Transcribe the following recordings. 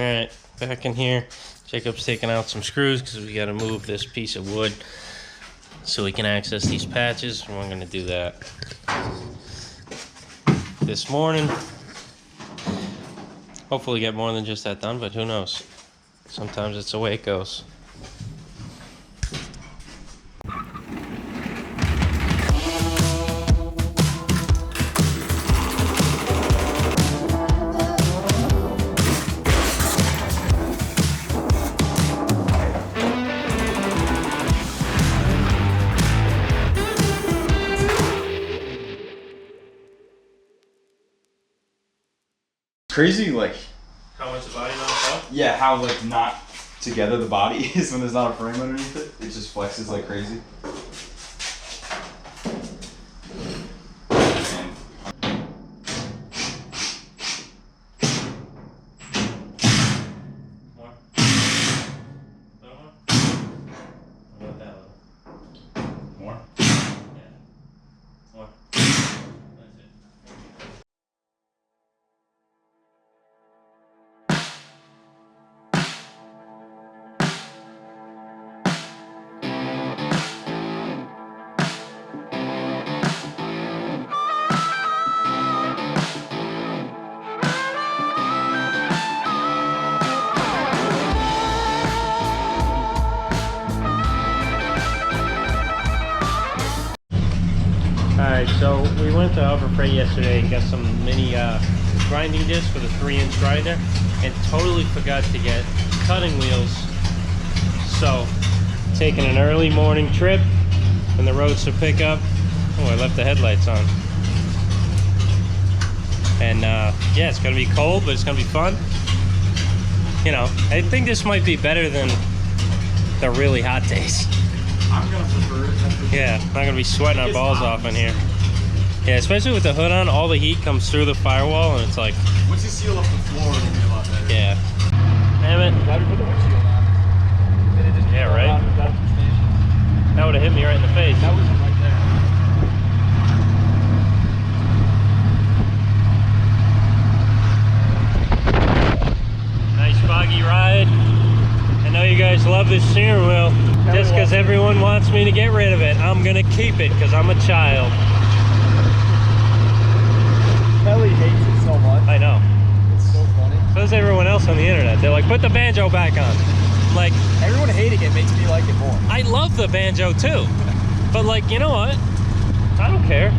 Alright, back in here. Jacob's taking out some screws because we got to move this piece of wood so we can access these patches. And we're going to do that this morning. Hopefully get more than just that done, but who knows? Sometimes it's the way it goes. Crazy, like How much the body knocks up? yeah, how like not together the body is when there's not a frame underneath it. It just flexes like crazy. More? A little more? What about that little? More? Yeah. More. That's it. Alright, so we went to Harbor Freight yesterday and got some mini grinding discs for the 3-inch grinder and totally forgot to get cutting wheels. So, taking an early morning trip in the roadster pickup. Oh, I left the headlights on. And yeah, it's gonna be cold, but it's gonna be fun. You know, I think this might be better than the really hot days. I'm gonna prefer it. Yeah, not gonna be sweating our balls off in here. Yeah, especially with the hood on, all the heat comes through the firewall and it's like... Once you seal up the floor, it'll be a lot better. Yeah. Damn it. Why did we put the windshield on? Did it just Yeah, right. That would have hit me right in the face. That was right there. Nice foggy ride. I know you guys love this steering wheel. Just because everyone wants me to get rid of it, I'm gonna keep it because I'm a child. Kelly hates it so much. I know. It's so funny. So does everyone else on the internet. They're like, put the banjo back on. Like, Everyone hating it makes me like it more. I love the banjo too. But like, you know what? I don't care.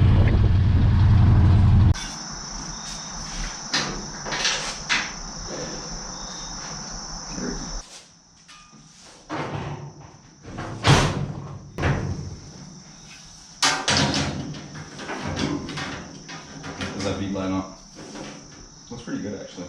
Does that beat line up? Looks pretty good actually.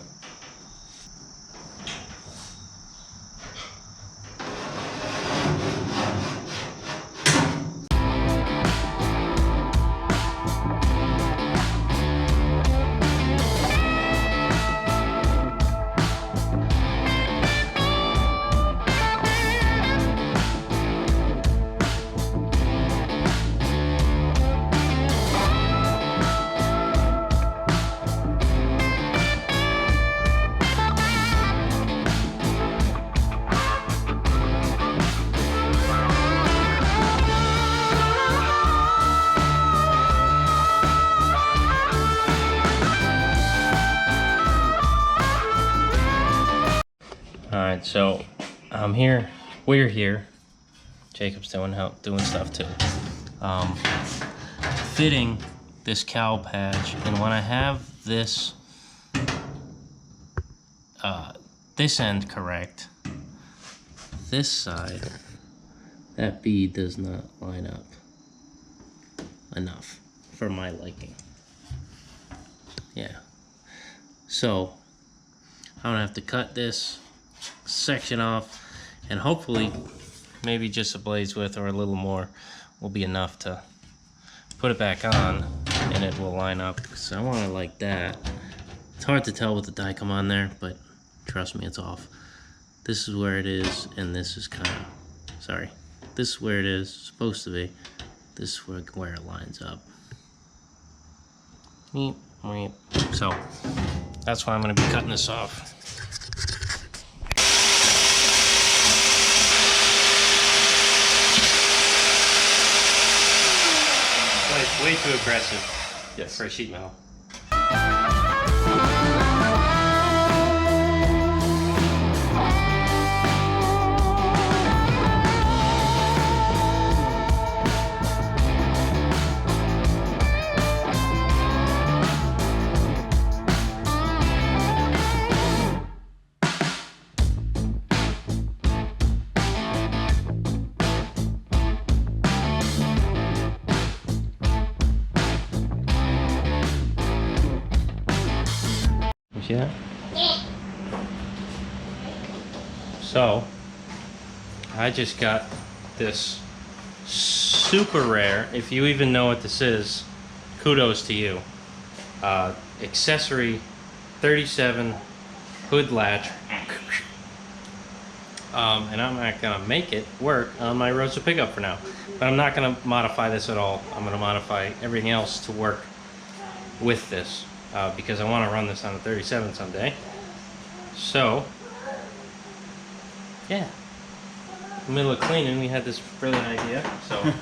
Alright, so I'm here. We're here. Jacob's doing stuff too. Fitting this cowl patch, and when I have this this end correct, this side, that bead does not line up enough for my liking. Yeah. So I'm gonna have to cut this section off, and hopefully maybe just a blade's width or a little more will be enough to put it back on and it will line up, because I want it like that. It's hard to tell with the die come on there, but trust me, it's off. This is where it is, and this is kind of, sorry, this is where it is supposed to be. This is where it lines up. So that's why I'm going to be cutting this off. Way too aggressive Yes. for a sheet metal. You see that? So, I just got this super rare, if you even know what this is, kudos to you. Accessory 37 hood latch. And I'm not gonna make it work on my Roadster pickup for now. But I'm not gonna modify this at all. I'm gonna modify everything else to work with this. Because I want to run this on a 37 someday. So, yeah. In the middle of cleaning, we had this brilliant idea. So, I'm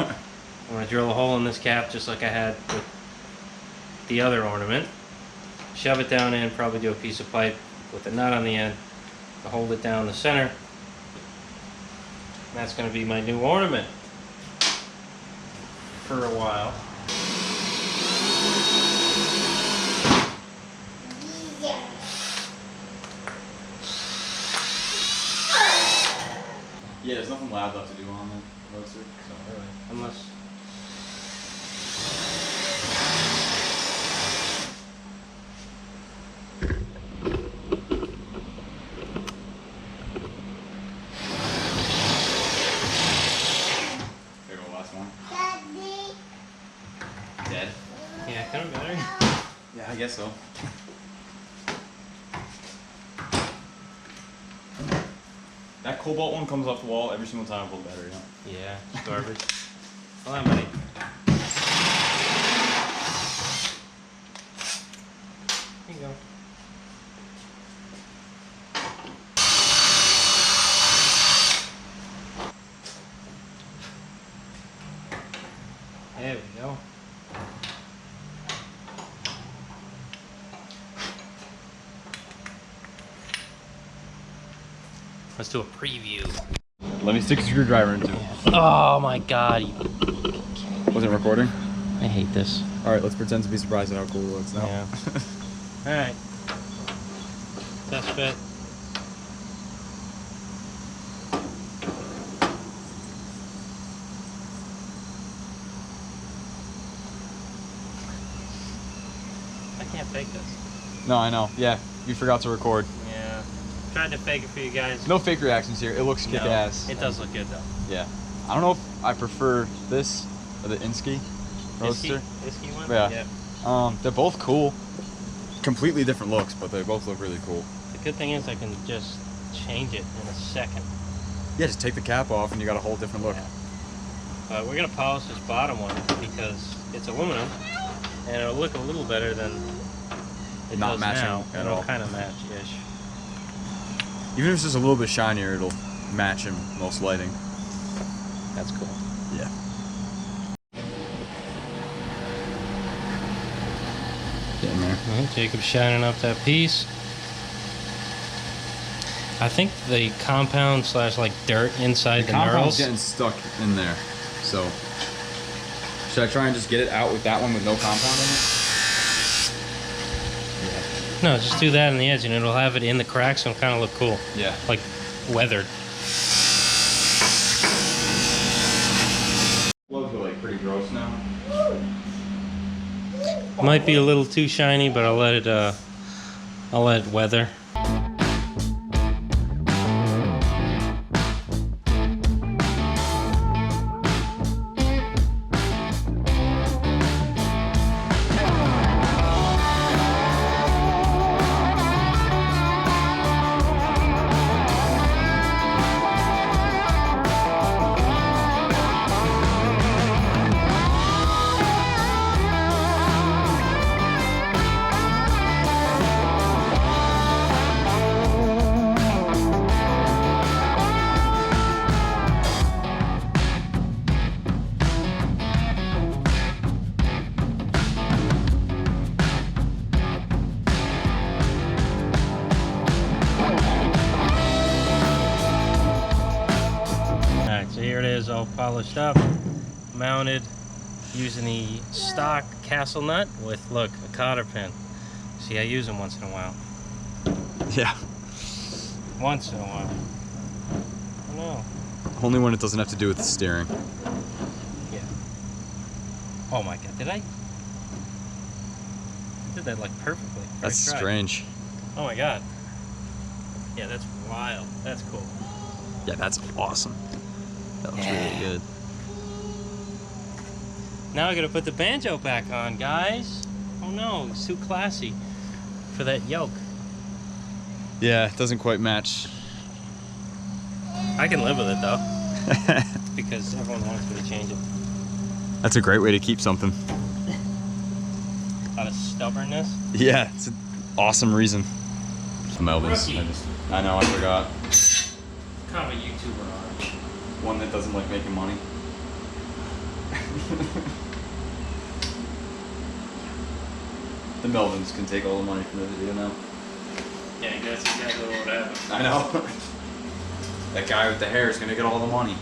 going to drill a hole in this cap just like I had with the other ornament. Shove it down in, probably do a piece of pipe with a nut on the end to hold it down the center. And that's going to be my new ornament for a while. Yeah, there's nothing loud left to do on the Roadster. So. Really? Unless... There go, last one. Daddy. Dead? Yeah, kind of better. Yeah, I guess so. That cobalt one comes off the wall every single time I pull the battery out. Yeah, it's garbage. Well, that might. Here you go. There we go. Let's do a preview. Let me stick a screwdriver into it. Oh my god, you... Wasn't recording? I hate this. Alright, let's pretend to be surprised at how cool it looks now. Yeah. Alright. Test fit. I can't fake this. No, I know. Yeah, you forgot to record. Yeah. Tried to fake it for you guys. No fake reactions here. It looks No, kick-ass. it does look good though. Yeah. I don't know if I prefer this or the Insky Roadster. Isky one? Yeah. They're both cool. Completely different looks, but they both look really cool. The good thing is I can just change it in a second. Yeah, just take the cap off and you got a whole different look. Yeah. But we're gonna polish this bottom one because it's aluminum and it'll look a little better than it Not does matching now. at It'll all. kind of match-ish. Even if it's just a little bit shinier, it'll match in most lighting. That's cool. Yeah. Getting there. Jacob's shining up that piece. I think the compound slash like dirt inside the compound's knurls. getting stuck in there. So, should I try and just get it out with that one with no compound in it? No, just do that on the edge and it'll have it in the cracks and kind of look cool. Yeah. Like weathered. Gloves are like pretty gross now. Might be a little too shiny, but I'll let it weather. polished up, mounted using the stock castle nut with, look, a cotter pin. See, I use them once in a while. Yeah. Once in a while. I know. Only when it doesn't have to do with the steering. Yeah. Oh my god, did I did that like perfectly. That's First try. strange. Oh my god. Yeah, that's wild. That's cool. Yeah, that's awesome. That looks Yeah. really good. Now I gotta put the banjo back on, guys. Oh no, it's too classy for that yoke. Yeah, it doesn't quite match. I can live with it though, because everyone wants me to change it. That's a great way to keep something. Out of stubbornness. Yeah, it's an awesome reason. Melvin's. Rookie. I know, I forgot. Kind of a YouTuber are. One that doesn't like making money. The Melvins can take all the money from the video now. Yeah, that's exactly what happened. I know. That guy with the hair is gonna get all the money.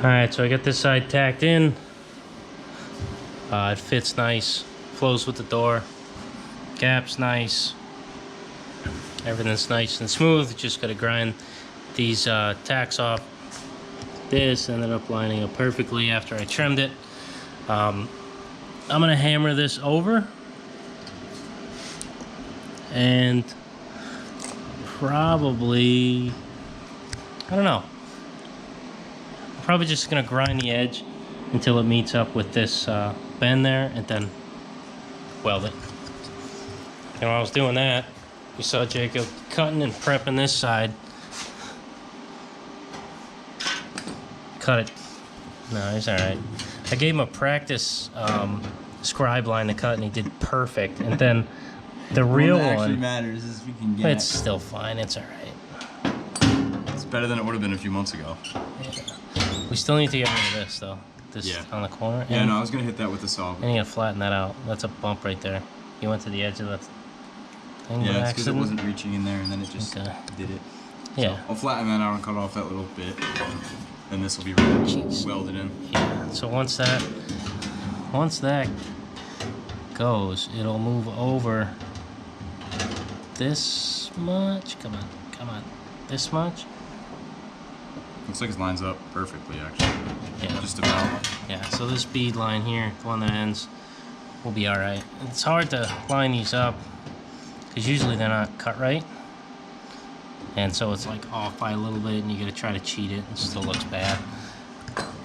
Alright, so I got this side tacked in. It fits nice, flows with the door. Gap's nice. Everything's nice and smooth. Just gotta grind these tacks off. This ended up lining up perfectly after I trimmed it. I'm gonna hammer this over and probably, I don't know. Probably just gonna grind the edge until it meets up with this bend there and then weld it. And while I was doing that, you saw Jacob cutting and prepping this side. Cut it. No, he's alright. I gave him a practice scribe line to cut and he did perfect. And then the real that actually one, matters is we can get. it's still fine, it's alright. It's better than it would have been a few months ago. Yeah. We still need to get rid of this though. This Yeah. on the corner. Yeah, and, no, I was gonna hit that with the saw. and you gotta flatten that out. That's a bump right there. You went to the edge of that thing Yeah, by it's because it accident. wasn't reaching in there, and then it just Okay. did it. Yeah. So I'll flatten that out and cut off that little bit, and this will be ready, Jeez. welded in. Yeah. So once that goes, it'll move over this much. Come on, come on. this much. Looks like it lines up perfectly, actually. Yeah. Just about. Yeah, so this bead line here, the one that ends, will be alright. It's hard to line these up because usually they're not cut right. And so it's like off by a little bit and you gotta try to cheat it and it still looks bad.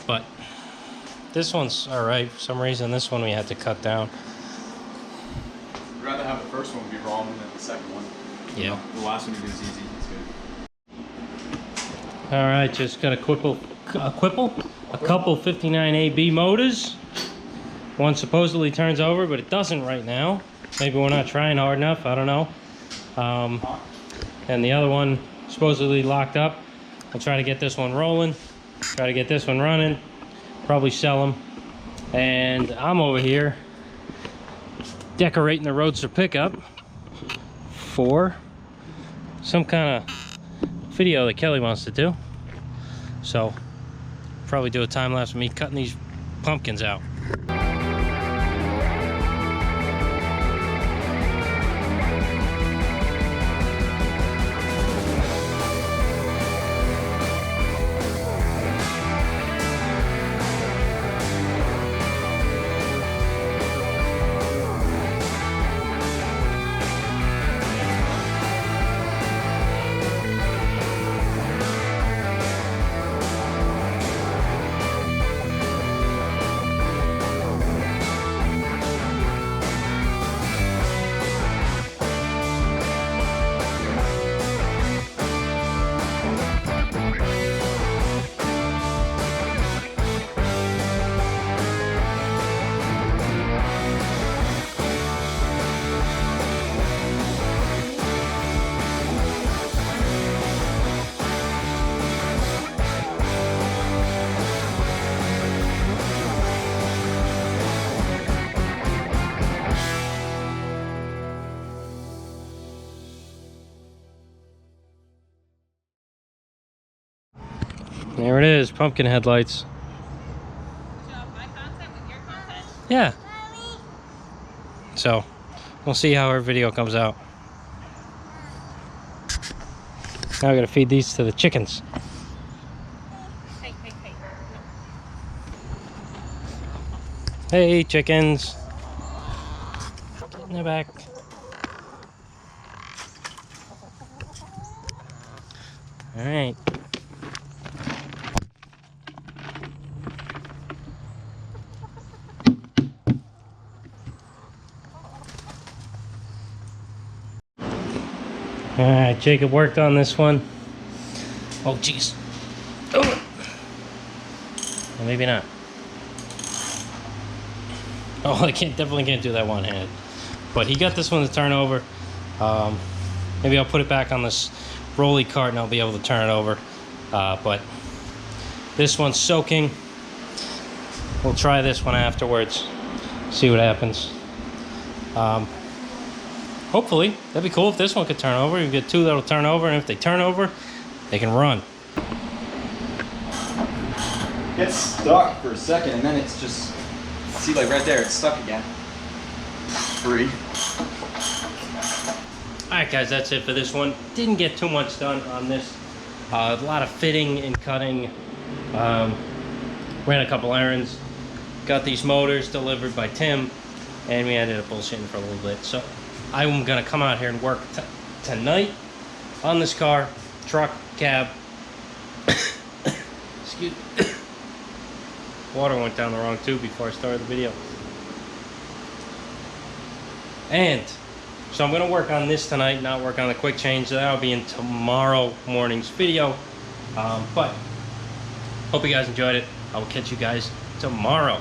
But this one's alright. For some reason this one we had to cut down. I'd rather have the first one be wrong than the second one. Yeah. The last one you did is easy. It's good. Alright, just got a couple 59AB motors. One supposedly turns over, but it doesn't right now. Maybe we're not trying hard enough, I don't know. And the other one supposedly locked up. We'll try to get this one rolling, try to get this one running, probably sell them. And I'm over here decorating the Roadster pickup for some kind of video that Kelly wants to do. So probably do a time lapse of me cutting these pumpkins out. There it is, pumpkin headlights. Show off my content with your content? Yeah. So, we'll see how our video comes out. Now I gotta feed these to the chickens. Hey, hey, hey. Hey, chickens. Get in the back. All right. Alright, Jacob worked on this one. Oh, jeez. Oh. Well, maybe not. Oh, I definitely can't do that one-handed. But he got this one to turn over. Maybe I'll put it back on this rolly cart and I'll be able to turn it over. But this one's soaking. We'll try this one afterwards. See what happens. Hopefully, that'd be cool if this one could turn over. You get two that'll turn over, and if they turn over, they can run. Gets stuck for a second, and then it's just, see, like right there, it's stuck again. Free. Alright guys, that's it for this one. Didn't get too much done on this. A lot of fitting and cutting. Ran a couple errands. Got these motors delivered by Tim, and we ended up bullshitting for a little bit. So I'm gonna come out here and work tonight on this car, truck, cab. Excuse me. Water went down the wrong tube before I started the video. And so I'm gonna work on this tonight, not work on the quick change. That'll be in tomorrow morning's video. But hope you guys enjoyed it. I will catch you guys tomorrow.